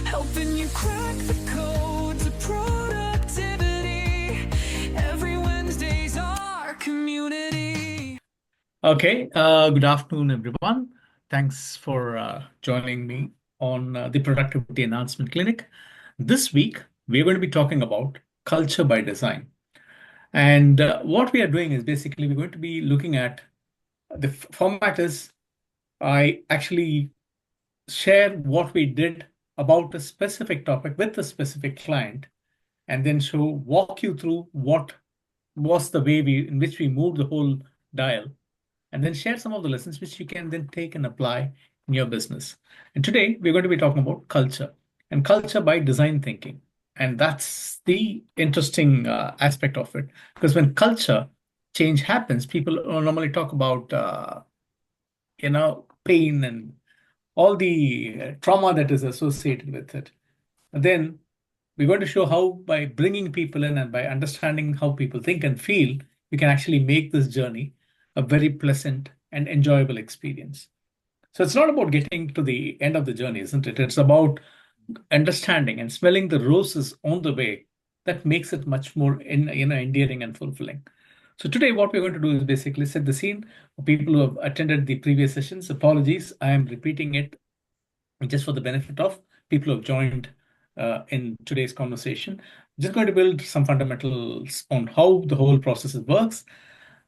helping you crack the code to productivity. Every Wednesday's our community. Okay, good afternoon, everyone. Thanks for joining me on the Productivity Enhancement Clinic. This week, we're going to be talking about culture by design. And what we are doing is basically we're going to be looking at the format is I actually share what we did about a specific topic with a specific client, and then walk you through what was the way in which we moved the whole dial, and then share some of the lessons which you can then take and apply in your business. And today we're going to be talking about culture and culture by design thinking. And that's the interesting aspect of it. Because when culture change happens, people normally talk about, pain and all the trauma that is associated with it. And then we're going to show how by bringing people in and by understanding how people think and feel, we can actually make this journey a very pleasant and enjoyable experience. So it's not about getting to the end of the journey, isn't it? It's about understanding and smelling the roses on the way that makes it much more endearing and fulfilling. So today, what we're going to do is basically set the scene for people who have attended the previous sessions. Apologies, I am repeating it just for the benefit of people who have joined in today's conversation. Just going to build some fundamentals on how the whole process works.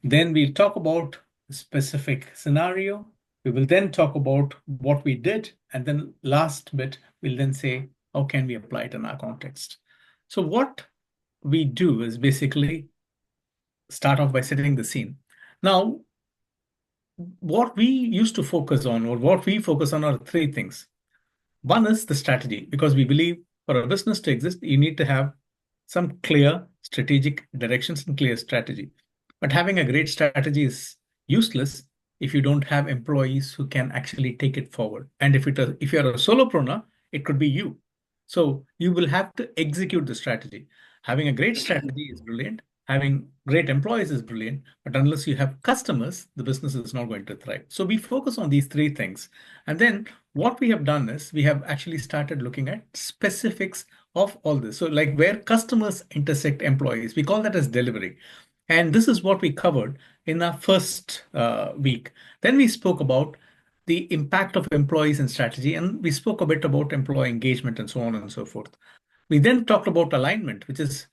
Then we'll talk about a specific scenario. We will then talk about what we did. And then last bit, we'll then say, how can we apply it in our context? So what we do is basically start off by setting the scene. Now, what we used to focus on or what we focus on are three things. One is the strategy, because we believe for a business to exist, you need to have some clear strategic directions and clear strategy. But having a great strategy is useless if you don't have employees who can actually take it forward. And if you're a solopreneur, it could be you. So you will have to execute the strategy. Having a great strategy is brilliant. Having great employees is brilliant, but unless you have customers, the business is not going to thrive. So we focus on these three things. And then what we have done is we have actually started looking at specifics of all this. So like where customers intersect employees, we call that as delivery. And this is what we covered in our first week. Then we spoke about the impact of employees and strategy, and we spoke a bit about employee engagement and so on and so forth. We then talked about alignment, which is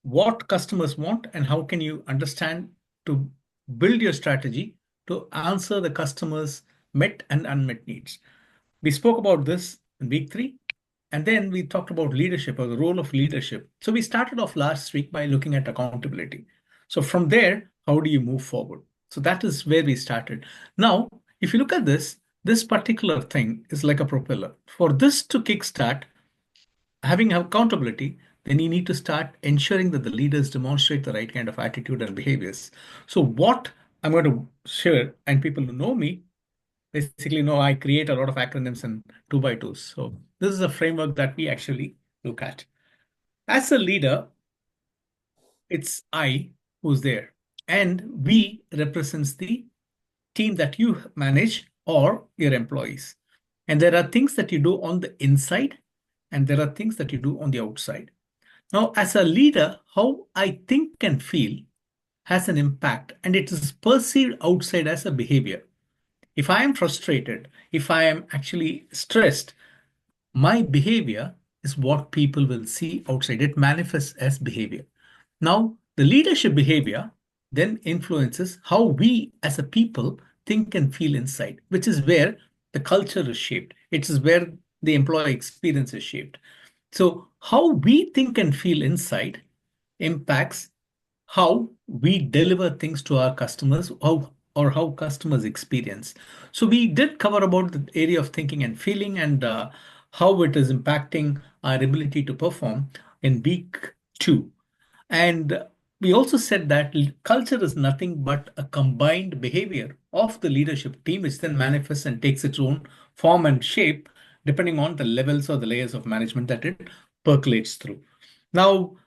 what customers want and how can you understand to build your strategy to answer the customers' met and unmet needs. We spoke about this in week 3, and then we talked about leadership or the role of leadership. So we started off last week by looking at accountability. So from there, how do you move forward? So that is where we started. Now, if you look at this particular thing is like a propeller. For this to kickstart, having accountability, then you need to start ensuring that the leaders demonstrate the right kind of attitude and behaviors. So what I'm going to share, and people who know me basically know I create a lot of acronyms and 2x2s. So this is a framework that we actually look at. As a leader, it's I who's there, and we represents the team that you manage or your employees. And there are things that you do on the inside, and there are things that you do on the outside. Now, as a leader, how I think and feel has an impact, and it is perceived outside as a behavior. If I am frustrated, if I am actually stressed, my behavior is what people will see outside. It manifests as behavior. Now, the leadership behavior then influences how we as a people think and feel inside, which is where the culture is shaped. It is where the employee experience is shaped. So, how we think and feel inside impacts how we deliver things to our customers, or how customers experience. So we did cover about the area of thinking and feeling, and how it is impacting our ability to perform in week 2. And we also said that culture is nothing but a combined behavior of the leadership team, which then manifests and takes its own form and shape depending on the levels or the layers of management that it percolates through. Now,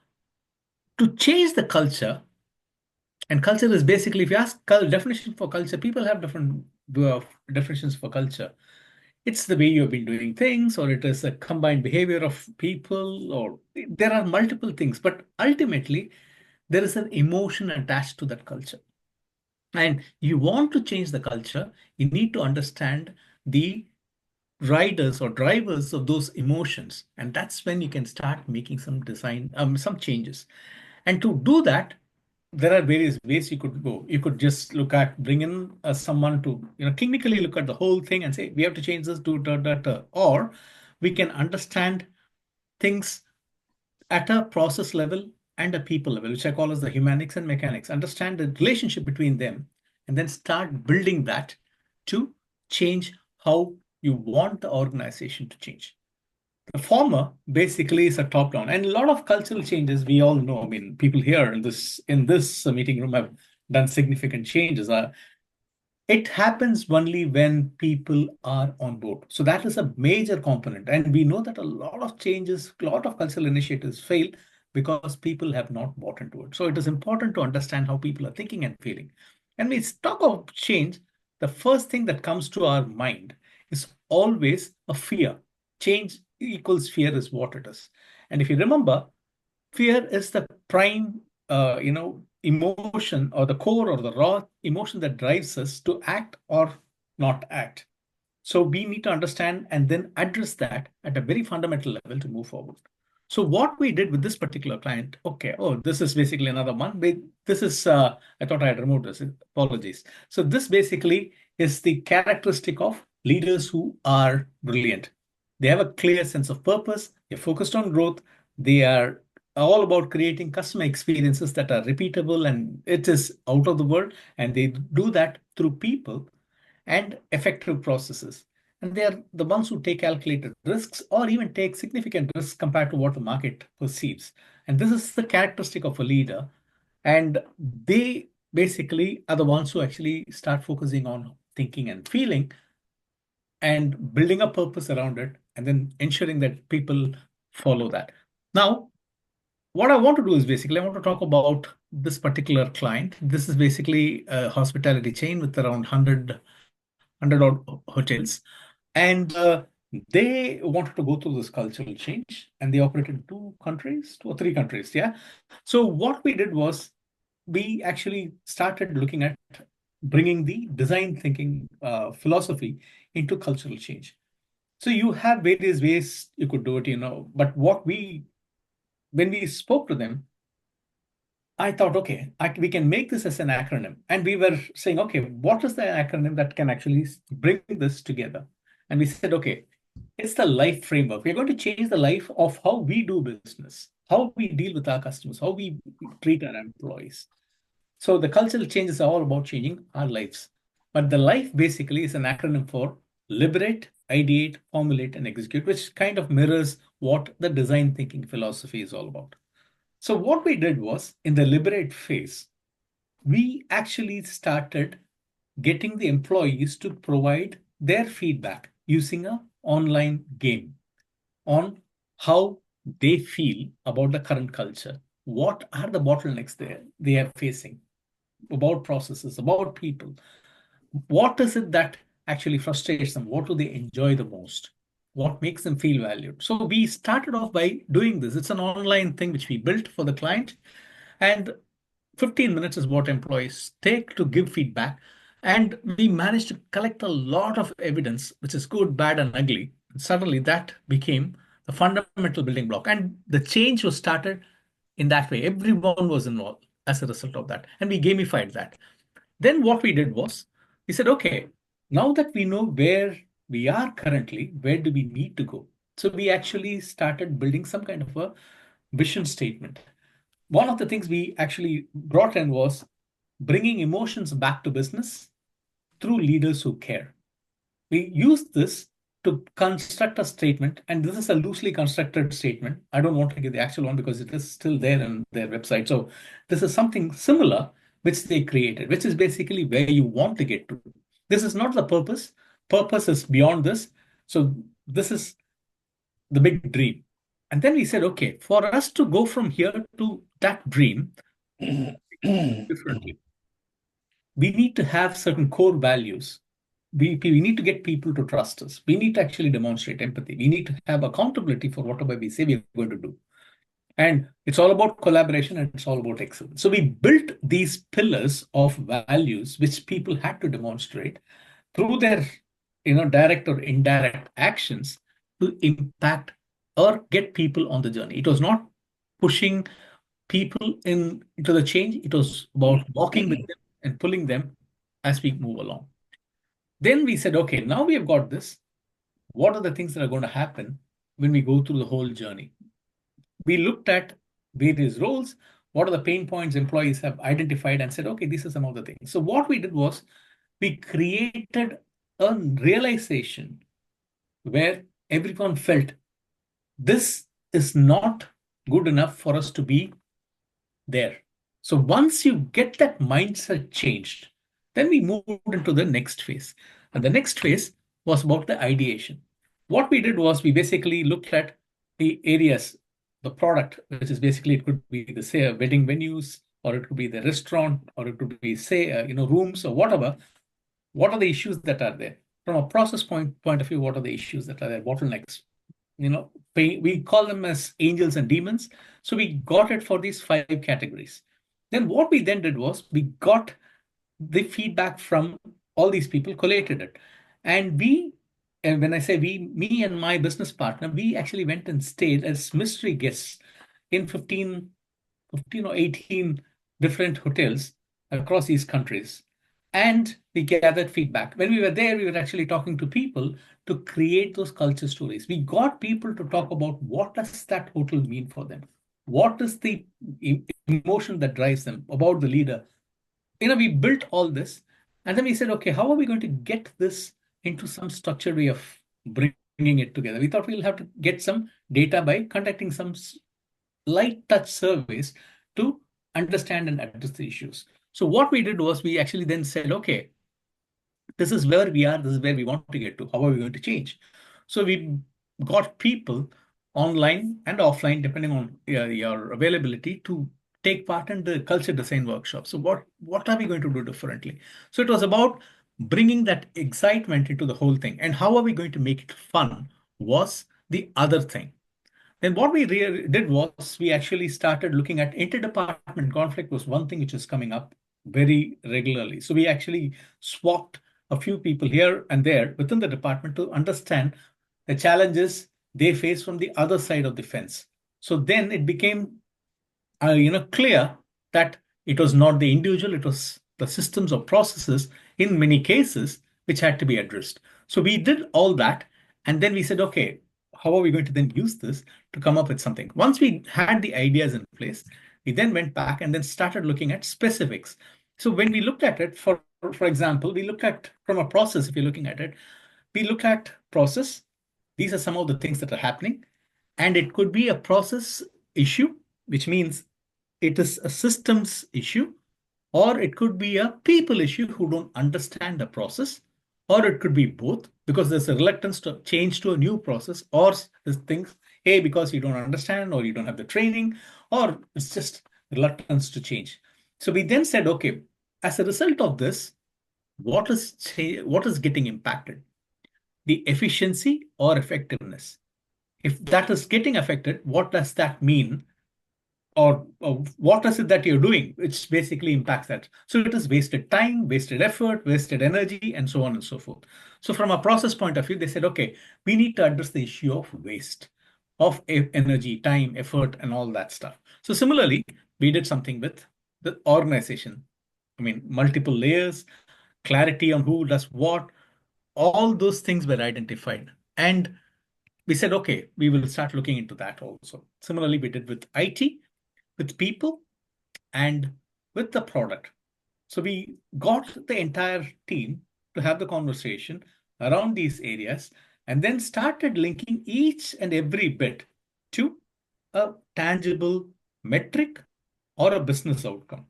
to change the culture, and culture is basically, if you ask definition for culture, people have different definitions for culture. it's the way you've been doing things, or it is a combined behavior of people, or there are multiple things. But ultimately, there is an emotion attached to that culture. And you want to change the culture, you need to understand the riders or drivers of those emotions. And that's when you can start making some some changes. And to do that, there are various ways you could go. You could just look at bring in someone to, clinically look at the whole thing and say, we have to change this, do da, da, da. Or we can understand things at a process level and a people level, which I call as the humanics and mechanics. Understand the relationship between them and then start building that to change how you want the organization to change. The former basically is a top down, and a lot of cultural changes we all know. I mean, people here in this meeting room have done significant changes. It happens only when people are on board. So that is a major component. And we know that a lot of changes, a lot of cultural initiatives fail because people have not bought into it. So it is important to understand how people are thinking and feeling. And when we talk of change, the first thing that comes to our mind is always a fear. Change equals fear is what it is. And if you remember, fear is the prime, emotion, or the core or the raw emotion that drives us to act or not act. So we need to understand and then address that at a very fundamental level to move forward. So what we did with this particular client, okay, oh, this is basically another one. This is, I thought I had removed this, apologies. So this basically is the characteristic of leaders who are brilliant. They have a clear sense of purpose, they're focused on growth, they are all about creating customer experiences that are repeatable and it is out of the world. And they do that through people and effective processes. And they are the ones who take calculated risks or even take significant risks compared to what the market perceives. And this is the characteristic of a leader. And they basically are the ones who actually start focusing on thinking and feeling and building a purpose around it and then ensuring that people follow that. Now, what I want to do is basically I want to talk about this particular client. This is basically a hospitality chain with around 100 odd hotels. And they wanted to go through this cultural change and they operated in two or three countries. Yeah. So what we did was we actually started looking at bringing the design thinking philosophy into cultural change. So you have various ways you could do it, but when we spoke to them, I thought, okay, we can make this as an acronym. And we were saying, okay, what is the acronym that can actually bring this together? And we said, okay, it's the life framework. We're going to change the life of how we do business, how we deal with our customers, how we treat our employees. So the cultural change is all about changing our lives. But the life basically is an acronym for liberate, ideate, formulate, and execute, which kind of mirrors what the design thinking philosophy is all about. So what we did was in the liberate phase, we actually started getting the employees to provide their feedback using an online game on how they feel about the current culture. What are the bottlenecks they are facing about processes, about people? What is it that actually frustrates them? What do they enjoy the most? What makes them feel valued? So we started off by doing this. It's an online thing which we built for the client. And 15 minutes is what employees take to give feedback. And we managed to collect a lot of evidence, which is good, bad, and ugly. And suddenly that became the fundamental building block. And the change was started in that way. Everyone was involved as a result of that. And we gamified that. Then what we did was we said, okay, now that we know where we are currently, where do we need to go? So we actually started building some kind of a vision statement. One of the things we actually brought in was bringing emotions back to business through leaders who care. We used this to construct a statement, and this is a loosely constructed statement. I don't want to give the actual one because it is still there in their website. So this is something similar which they created, which is basically where you want to get to. This is not the purpose. Purpose is beyond this. So this is the big dream. And then we said, okay, for us to go from here to that dream differently, we need to have certain core values we need to get people to trust us. We need to actually demonstrate empathy. We need to have accountability for whatever we say we're going to do. And it's all about collaboration and it's all about excellence. So we built these pillars of values which people had to demonstrate through their direct or indirect actions to impact or get people on the journey. It was not pushing people into the change, it was about walking with them and pulling them as we move along. Then we said, okay, now we have got this. What are the things that are going to happen when we go through the whole journey? We looked at various roles. What are the pain points employees have identified and said, okay, these are some of the things. So what we did was we created a realization where everyone felt this is not good enough for us to be there. So once you get that mindset changed, then we moved into the next phase. And the next phase was about the ideation. What we did was we basically looked at the areas, the product, which is basically, it could be the, say, wedding venues, or it could be the restaurant, or it could be, say, rooms or whatever. What are the issues that are there? From a process point of view, what are the issues that are there? Bottlenecks. We call them as angels and demons. So we got it for these 5 categories. Then what we then did was we got the feedback from all these people, collated it. And when I say we, me and my business partner, we actually went and stayed as mystery guests in 15 or 18 different hotels across these countries. And we gathered feedback. When we were there, we were actually talking to people to create those culture stories. We got people to talk about what does that hotel mean for them? What is the emotion that drives them, about the leader? We built all this. And then we said, okay, how are we going to get this into some structured way of bringing it together? We thought we'll have to get some data by conducting some light touch surveys to understand and address the issues. So what we did was we actually then said, okay, this is where we are, this is where we want to get to. How are we going to change? So we got people online and offline, depending on your availability, to take part in the culture design workshop. So what are we going to do differently? So it was about bringing that excitement into the whole thing. And how are we going to make it fun was the other thing. Then what we did was we actually started looking at interdepartment conflict was one thing which is coming up very regularly. So we actually swapped a few people here and there within the department to understand the challenges they face from the other side of the fence. So then it became clear that it was not the individual, it was the systems or processes in many cases which had to be addressed. So we did all that, and then we said, okay, how are we going to then use this to come up with something? Once we had the ideas in place, we then went back and then started looking at specifics. So when we looked at it, for example, we look at from a process, if you're looking at it, we look at process. These are some of the things that are happening. And it could be a process issue, which means it is a systems issue, or it could be a people issue who don't understand the process, or it could be both, because there's a reluctance to change to a new process, or there's things, hey, because you don't understand, or you don't have the training, or it's just reluctance to change. So we then said, okay, as a result of this, what is getting impacted? The efficiency or effectiveness. If that is getting affected, what does that mean? Or what is it that you're doing, which basically impacts that? So it is wasted time, wasted effort, wasted energy, and so on and so forth. So from a process point of view, they said, okay, we need to address the issue of waste of energy, time, effort, and all that stuff. So similarly, we did something with the organization. I mean, multiple layers, clarity on who does what, all those things were identified. And we said, okay, we will start looking into that also. Similarly, we did with IT, with people, and with the product. So we got the entire team to have the conversation around these areas and then started linking each and every bit to a tangible metric or a business outcome.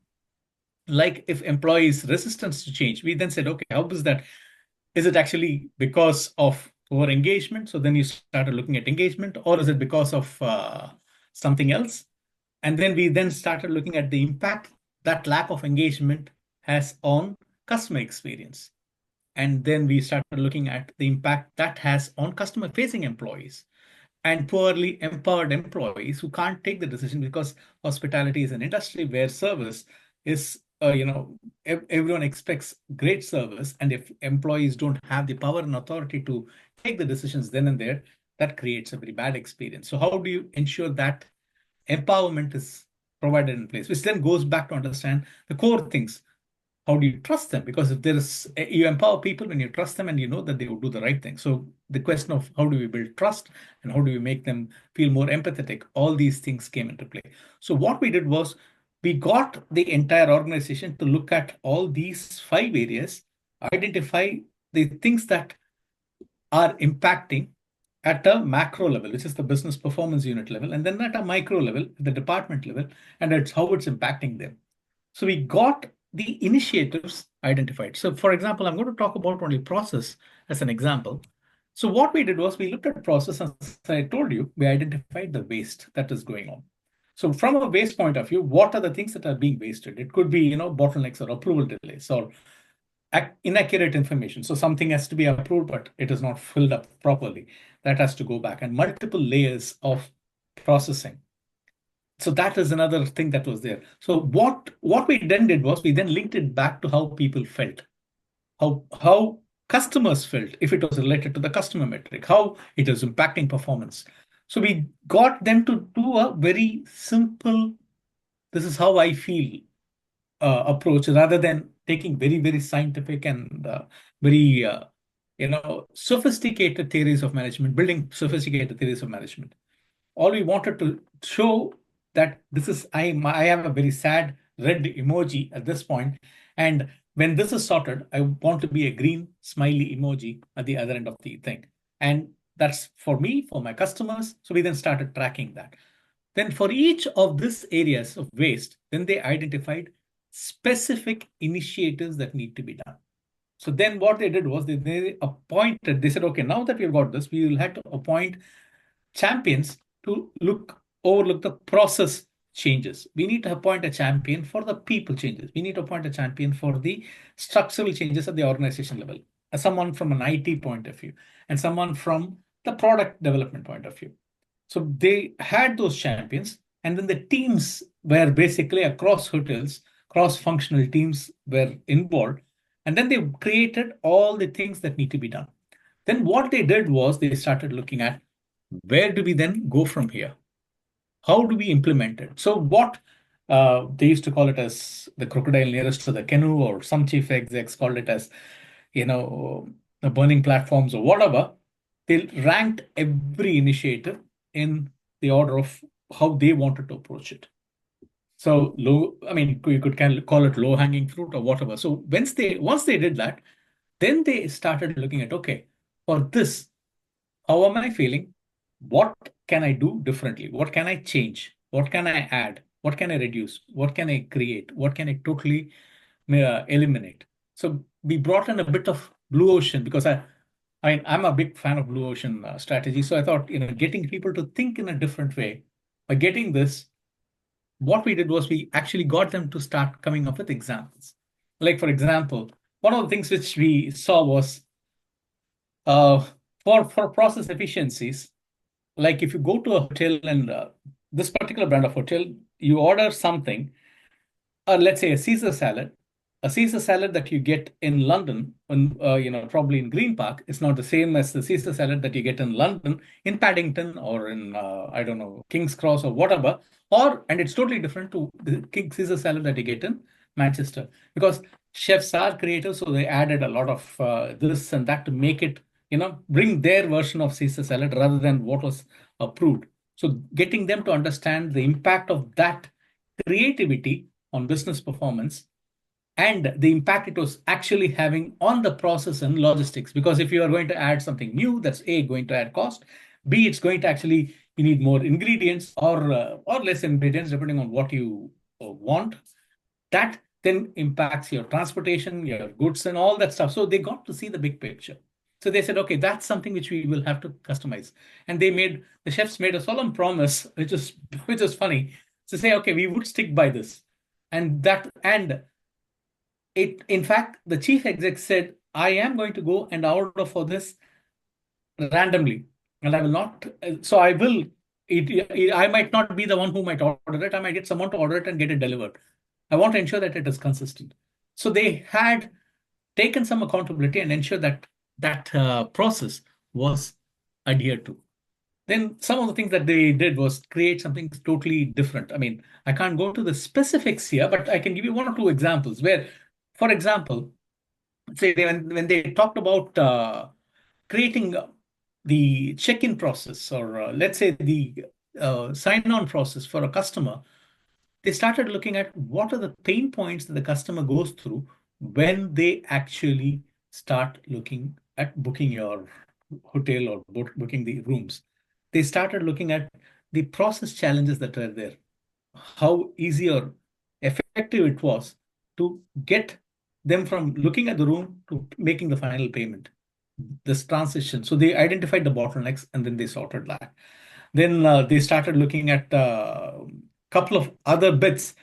Like if employees' resistance to change, we then said, okay, how is that? Is it actually because of over engagement? So then you started looking at engagement, or is it because of something else? And then we then started looking at the impact that lack of engagement has on customer experience. And then we started looking at the impact that has on customer facing employees and poorly empowered employees who can't take the decision because hospitality is an industry where service is, everyone expects great service. And if employees don't have the power and authority to take the decisions then and there, that creates a very bad experience. So how do you ensure that empowerment is provided in place, which then goes back to understand the core things. How do you trust them? Because if there is, you empower people when you trust them and you know that they will do the right thing. So the question of how do we build trust and how do we make them feel more empathetic, all these things came into play. So what we did was we got the entire organization to look at all these 5 areas, identify the things that are impacting at a macro level, which is the business performance unit level, and then at a micro level, the department level, and it's how it's impacting them. So we got the initiatives identified. So for example, I'm going to talk about only process as an example. So what we did was we looked at process, and as I told you, we identified the waste that is going on. So from a waste point of view, what are the things that are being wasted? It could be, bottlenecks or approval delays or inaccurate information. So something has to be approved, but it is not filled up properly. That has to go back, and multiple layers of processing. So that is another thing that was there. So what we then did was we then linked it back to how people felt, how customers felt, if it was related to the customer metric, how it is impacting performance. So we got them to do a very simple, this is how I feel approach, rather than taking very, very scientific and very, sophisticated theories of management, building sophisticated theories of management. All we wanted to show that this is, I have a very sad red emoji at this point, and when this is sorted, I want to be a green smiley emoji at the other end of the thing. And that's for me, for my customers. So we then started tracking that. Then for each of these areas of waste, then they identified specific initiatives that need to be done. So then what they did was they appointed, they said, okay, now that we've got this, we will have to appoint champions to overlook the process changes. We need to appoint a champion for the people changes. We need to appoint a champion for the structural changes at the organization level, someone from an IT point of view, and someone from the product development point of view. So they had those champions, and then the teams were basically across hotels, cross-functional teams were involved, and then they created all the things that need to be done. Then what they did was they started looking at where do we then go from here? How do we implement it? So what they used to call it as the crocodile nearest to the canoe, or some chief execs called it as, the burning platforms or whatever. They ranked every initiative in the order of how they wanted to approach it. So you could kind of call it low-hanging fruit or whatever. So once they did that, then they started looking at, okay, for this, how am I feeling? What can I do differently? What can I change? What can I add? What can I reduce? What can I create? What can I totally eliminate? So we brought in a bit of blue ocean, because I'm a big fan of blue ocean strategy. So I thought, getting people to think in a different way, by getting this, what we did was we actually got them to start coming up with examples. Like, for example, one of the things which we saw was for process efficiencies, like if you go to a hotel and this particular brand of hotel, you order something, let's say a Caesar salad. A Caesar salad that you get in London, probably in Green Park, is not the same as the Caesar salad that you get in London, in Paddington, or in, I don't know, King's Cross or whatever. And it's totally different to the King Caesar salad that you get in Manchester, because chefs are creative. So they added a lot of this and that to make it, bring their version of Caesar salad rather than what was approved. So getting them to understand the impact of that creativity on business performance, and the impact it was actually having on the process and logistics. Because if you are going to add something new, that's A, going to add cost, B, it's going to actually, you need more ingredients or less ingredients, depending on what you want. That then impacts your transportation, your goods, and all that stuff. So they got to see the big picture. So they said, okay, that's something which we will have to customize. And the chefs made a solemn promise, which is funny, to say, okay, we would stick by this. In fact, the chief exec said, I am going to go and order for this randomly, and I will not. So I will. I might not be the one who might order it. I might get someone to order it and get it delivered. I want to ensure that it is consistent. So they had taken some accountability and ensure that that process was adhered to. Then some of the things that they did was create something totally different. I mean, I can't go to the specifics here, but I can give you one or two examples where, for example, say when they talked about creating the check-in process, or let's say the sign-on process for a customer, they started looking at what are the pain points that the customer goes through when they actually start looking at booking your hotel or booking the rooms. They started looking at the process challenges that are there, how easy or effective it was to get them from looking at the room to making the final payment, this transition. So they identified the bottlenecks and then they sorted that. Then they started looking at a couple of other bits,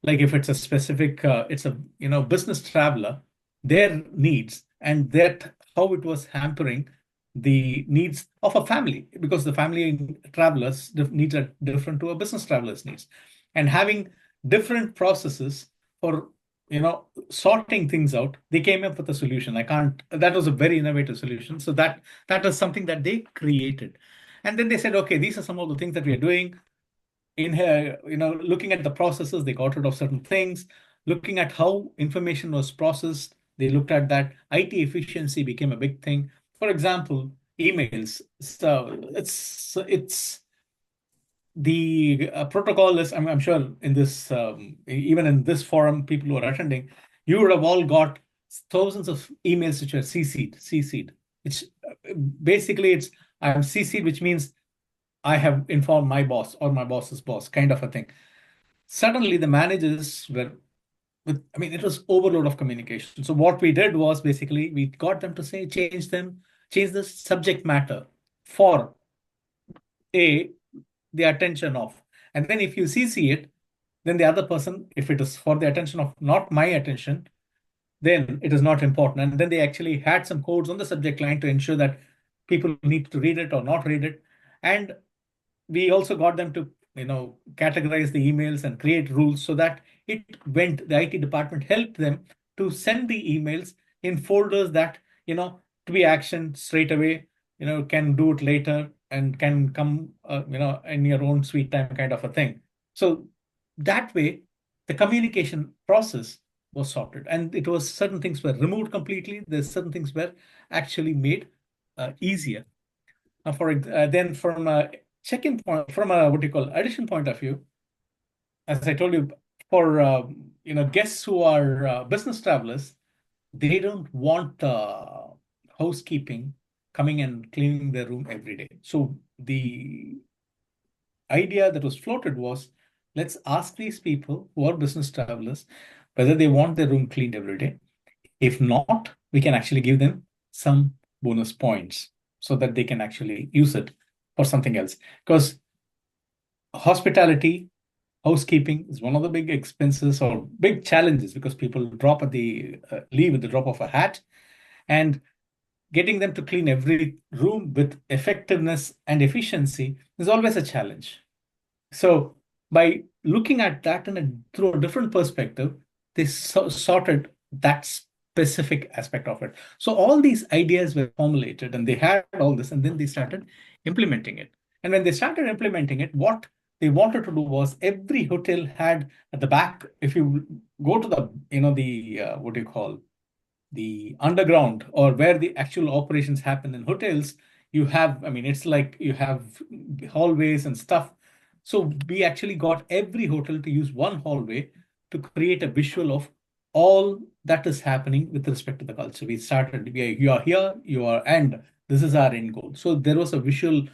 like if it's a specific, it's a business traveler, their needs and that how it was hampering the needs of a family, because the family travelers needs are different to a business traveler's needs, and having different processes for sorting things out. They came up with a solution. I can't That was a very innovative solution. So that is something that they created. And then they said, okay, these are some of the things that we are doing in here. Looking at the processes, they got rid of certain things. Looking at how information was processed, they looked at that. IT efficiency became a big thing. For example, emails. So it's the protocol is, I'm sure in this, even in this forum, people who are attending, you would have all got thousands of emails which are CC'd. It's basically it's I'm CC'd, which means I have informed my boss or my boss's boss, kind of a thing. Suddenly, the managers were I mean, it was overload of communication. So what we did was basically we got them to say, change the subject matter for the attention of. And then if you CC it, then the other person, if it is for the attention of not my attention, then it is not important. And then they actually had some codes on the subject line to ensure that people need to read it or not read it. And we also got them to categorize the emails and create rules so that the IT department helped them to send the emails in folders that to be actioned straight away, can do it later and can come in your own sweet time, kind of a thing. So that way the communication process was sorted, and it was certain things were removed completely. There's certain things were actually made easier. Then from a check-in point, from a what do you call addition point of view, as I told you, for guests who are business travelers, they don't want housekeeping coming and cleaning their room every day. So the idea that was floated was, let's ask these people who are business travelers whether they want their room cleaned every day. If not, we can actually give them some bonus points so that they can actually use it for something else. Because hospitality, housekeeping is one of the big expenses or big challenges, because people drop at the leave at the drop of a hat, and getting them to clean every room with effectiveness and efficiency is always a challenge. So by looking at that through a different perspective, they sorted that specific aspect of it. So all these ideas were formulated and they had all this, and then they started implementing it. And when they started implementing it, what they wanted to do was every hotel had at the back, if you go to what do you call, the underground, or where the actual operations happen in hotels, you have, I mean, it's like you have hallways and stuff. So we actually got every hotel to use one hallway to create a visual of all that is happening with respect to the culture. You are here, and this is our end goal. So there was a visual,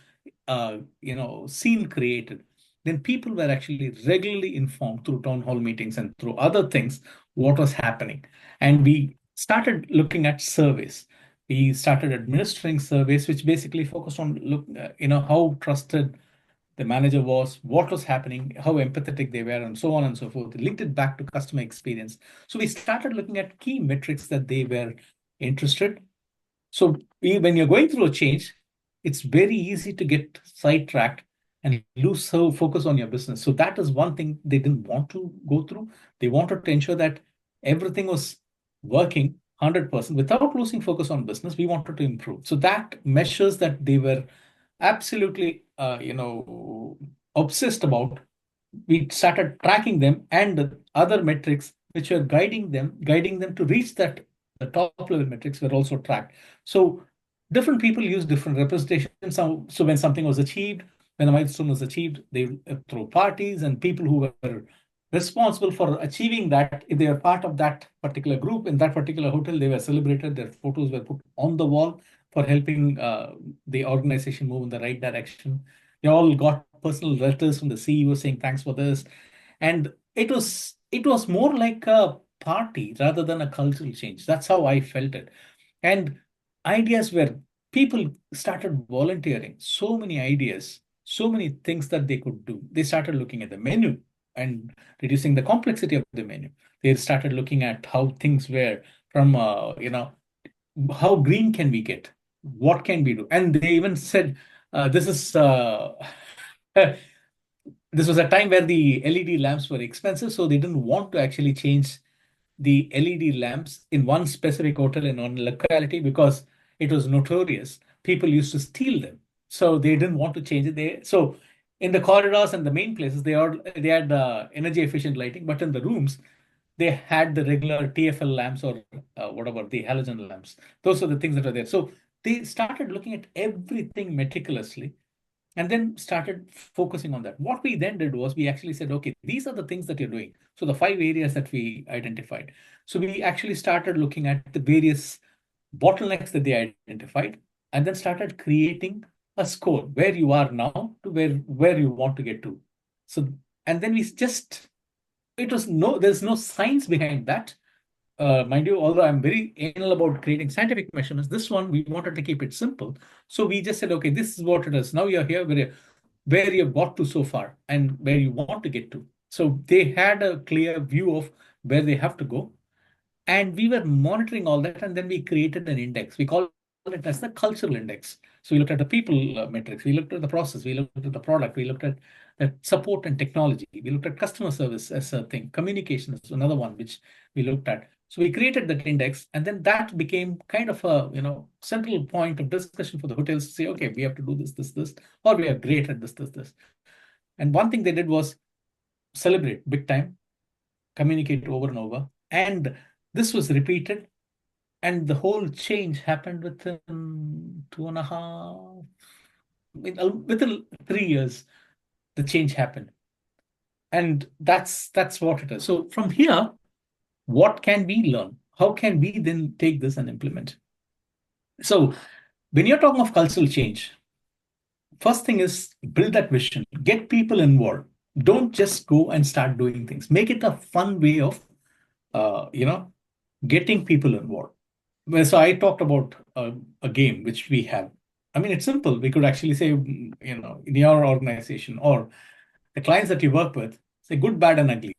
scene created. Then people were actually regularly informed through town hall meetings and through other things what was happening. And we started looking at surveys. We started administering surveys, which basically focused on how trusted the manager was, what was happening, how empathetic they were, and so on and so forth. Linked it back to customer experience. So we started looking at key metrics that they were interested. So when you're going through a change, it's very easy to get sidetracked and lose so focus on your business. So that is one thing they didn't want to go through. They wanted to ensure that everything was working 100% without losing focus on business. We wanted to improve. So that measures that they were absolutely, obsessed about, we started tracking them, and other metrics which were guiding them to reach that, the top level metrics were also tracked. So different people use different representations. So when something was achieved, when a milestone was achieved, they throw parties, and people who were responsible for achieving that, if they were part of that particular group in that particular hotel, they were celebrated. Their photos were put on the wall for helping the organization move in the right direction. They all got personal letters from the CEO saying thanks for this, and it was more like a party rather than a cultural change. That's how I felt it. And ideas where people started volunteering, so many ideas, so many things that they could do. They started looking at the menu and reducing the complexity of the menu. They started looking at how things were from, how green can we get? What can we do? And they even said, this is this was a time where the LED lamps were expensive, so they didn't want to actually change the LED lamps in one specific hotel in one locality because it was notorious. People used to steal them, so they didn't want to change it. So in the corridors and the main places, they had energy efficient lighting, but in the rooms they had the regular TFL lamps or whatever, the halogen lamps. Those are the things that are there. So they started looking at everything meticulously and then started focusing on that. What we then did was we actually said, okay, these are the things that you're doing. So the 5 areas that we identified. So we actually started looking at the various bottlenecks that they identified and then started creating a score where you are now to where you want to get to. So, and then we just, there's no science behind that. Mind you, although I'm very anal about creating scientific measurements, this one we wanted to keep it simple. So we just said, okay, this is what it is. Now you're here where you've got to so far and where you want to get to. So they had a clear view of where they have to go. And we were monitoring all that, and then we created an index. We call it as the cultural index. So we looked at the people metrics, we looked at the process, we looked at the product, we looked at support and technology, we looked at customer service as a thing, communication is another one which we looked at. So we created that index, and then that became kind of a central point of discussion for the hotels to say, okay, we have to do this, or we are great at this. And one thing they did was celebrate big time, communicate over and over, and this was repeated, and the whole change happened within 2.5, within 3 years, the change happened. And that's what it is. So from here, what can we learn? How can we then take this and implement? So when you're talking of cultural change, first thing is build that vision, get people involved. Don't just go and start doing things. Make it a fun way of, getting people involved. Well, so I talked about a game which we have. I mean, it's simple. We could actually say, in your organization or the clients that you work with, say good, bad, and ugly.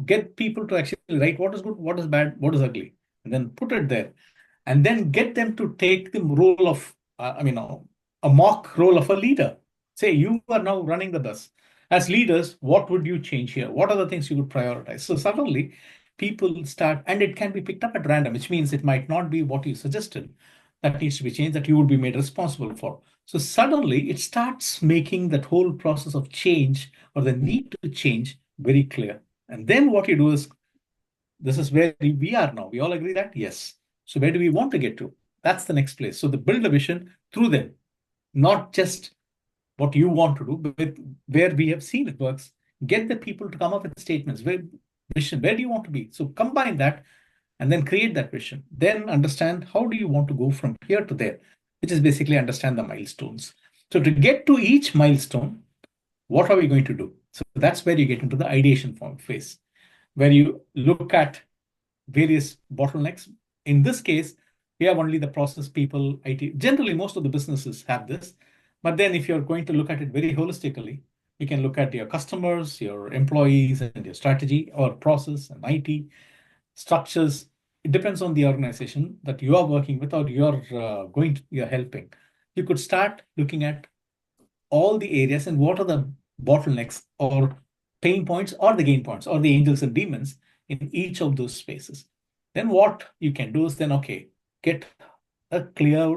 Get people to actually write what is good, what is bad, what is ugly, and then put it there. And then get them to take the role of, a mock role of a leader. Say, you are now running the bus. As leaders, what would you change here? What are the things you would prioritize? So suddenly, people start, and it can be picked up at random, which means it might not be what you suggested that needs to be changed, that you would be made responsible for. So suddenly, it starts making that whole process of change or the need to change very clear. And then what you do is, this is where we are now. We all agree that? Yes. So where do we want to get to? That's the next place. So the build a vision through them, not just what you want to do, but where we have seen it works. Get the people to come up with statements. Vision, where do you want to be? So combine that and then create that vision. Then understand how do you want to go from here to there, which is basically understand the milestones. So to get to each milestone, what are we going to do? So that's where you get into the ideation phase, where you look at various bottlenecks. In this case, we have only the process people, IT. Generally, most of the businesses have this. But then if you're going to look at it very holistically, you can look at your customers, your employees, and your strategy or process and IT structures. it depends on the organization that you are working with or you're helping. You could start looking at all the areas and what are the bottlenecks or pain points or the gain points or the angels and demons in each of those spaces. Then what you can do is then, okay, get a clear,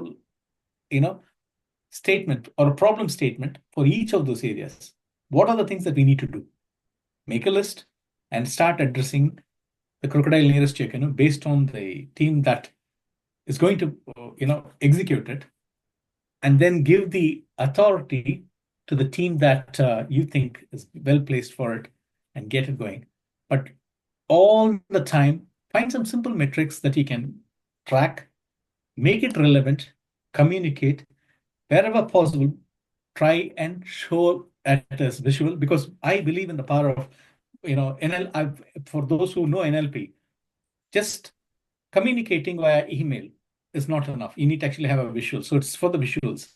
statement or a problem statement for each of those areas. What are the things that we need to do? Make a list and start addressing the crocodile nearest you, based on the team that is going to, execute it, and then give the authority to the team that you think is well placed for it and get it going. But all the time, find some simple metrics that you can track, make it relevant, communicate, wherever possible, try and show it as visual, because I believe in the power of, for those who know NLP, just communicating via email is not enough. You need to actually have a visual. So it's for the visuals.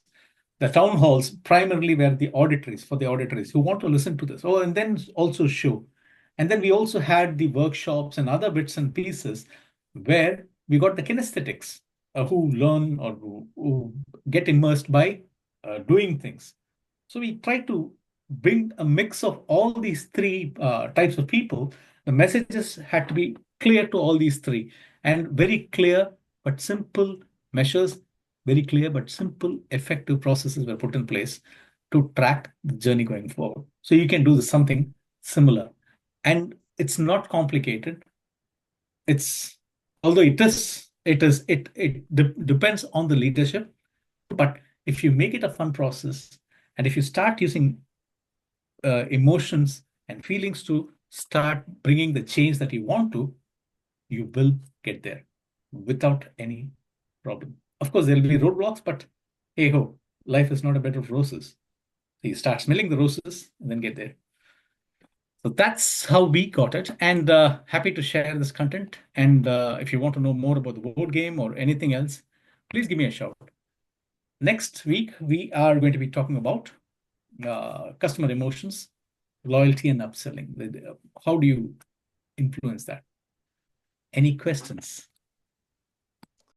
The town halls primarily were the auditories, for the auditories who want to listen to this. Oh, and then also show. And then we also had the workshops and other bits and pieces where we got the kinesthetics who learn or who get immersed by doing things. So we try to bring a mix of all these three types of people. The messages had to be clear to all these three, and very clear but simple measures, very clear but simple, effective processes were put in place to track the journey going forward. So you can do something similar. And it's not complicated. It's although it depends on the leadership, but if you make it a fun process and if you start using emotions and feelings to start bringing the change that you want to, you will get there without any problem. Of course, there'll be roadblocks, but hey ho, life is not a bed of roses. So you start smelling the roses and then get there. So that's how we got it, and happy to share this content. And if you want to know more about the board game or anything else, please give me a shout. Next week, we are going to be talking about customer emotions, loyalty, and upselling. How do you influence that? Any questions?